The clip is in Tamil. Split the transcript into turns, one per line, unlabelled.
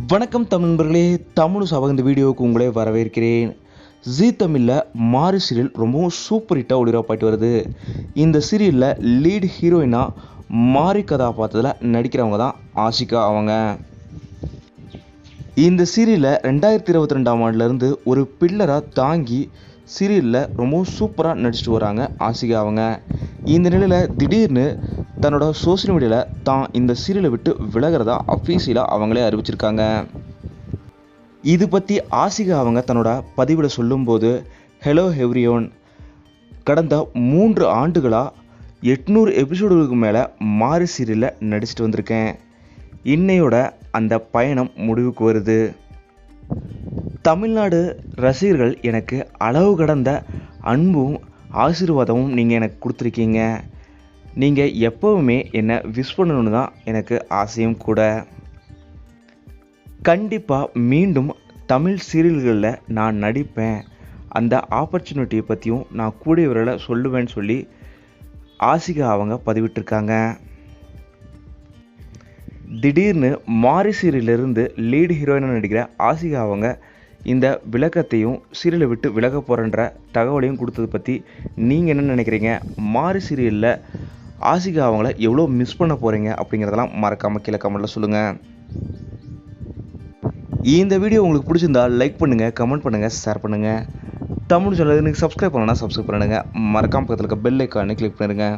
வணக்கம் தமிழ் நண்பர்களே, தமிழ் சபக இந்த வீடியோவுக்கு உங்களே வரவேற்கிறேன். ஜீ தமிழில் மாரி சீரியல் ரொம்பவும் சூப்பர் ஹிட்டாக ஒளிபரப்பாயிட்டு வருது. இந்த சீரியலில் லீட் ஹீரோயினாக மாரி கதாபாத்திரத்தில் நடிக்கிறவங்க தான் ஆஷிகா அவங்க. இந்த சீரியலில் 2022ஆம் ஆண்டுலேருந்து ஒரு பில்லராக தாங்கி சீரியலில் ரொம்பவும் சூப்பராக நடிச்சிட்டு வராங்க ஆஷிகா அவங்க. இந்த நிலையில் திடீர்னு தன்னோட சோஷியல் மீடியாவில் தான் இந்த சீரியலை விட்டு விலகிறதா அஃபீஷியலாக அவங்களே அறிவிச்சிருக்காங்க. இது பற்றி ஆஷிகா அவங்க தன்னோட பதிவில் சொல்லும்போது, ஹலோ எவ்ரியோன், கடந்த 3 ஆண்டுகளாக 800 எபிசோடுகளுக்கு மேலே மாரி சீரியலில் நடிச்சிட்டு வந்திருக்கேன். இன்னையோட அந்த பயணம் முடிவுக்கு வருது. தமிழ்நாடு ரசிகர்கள் எனக்கு அளவு கடந்த அன்பும் ஆசீர்வாதமும் நீங்கள் எனக்கு கொடுத்துருக்கீங்க. நீங்கள் எப்போவுமே என்னை விஷ் பண்ணணுன்னு தான் எனக்கு ஆசையும் கூட. கண்டிப்பாக மீண்டும் தமிழ் சீரியல்களில் நான் நடிப்பேன். அந்த ஆப்பர்ச்சுனிட்டியை பற்றியும் நான் கூடிய விரைவில் சொல்லுவேன்னு சொல்லி ஆஷிகா அவங்க பதிவிட்டிருக்காங்க. திடீர்னு மாரி சீரியலிருந்து லீடு ஹீரோயினாக நடிக்கிற ஆஷிகா அவங்க இந்த விளக்கத்தையும் சீரியலை விட்டு விலக போகிறன்ற தகவலையும் கொடுத்தது பற்றி நீங்கள் என்ன நினைக்கிறீங்க? மாரி சீரியலில் ஆஷிகா அவங்கள எவ்வளோ மிஸ் பண்ண போகிறீங்க அப்படிங்கிறதெல்லாம் மறக்காமல் கீழே கமெண்ட்டில் சொல்லுங்கள். இந்த வீடியோ உங்களுக்கு பிடிச்சிருந்தா லைக் பண்ணுங்கள், கமெண்ட் பண்ணுங்கள், ஷேர் பண்ணுங்கள். தமிழ் சேனலுக்கு சப்ஸ்கிரைப் பண்ணணும்னா சப்ஸ்கிரைப் பண்ணுங்கள். மறக்காமல் பக்கத்தில் இருக்க பெல் ஐக்கானை கிளிக் பண்ணுங்கள்.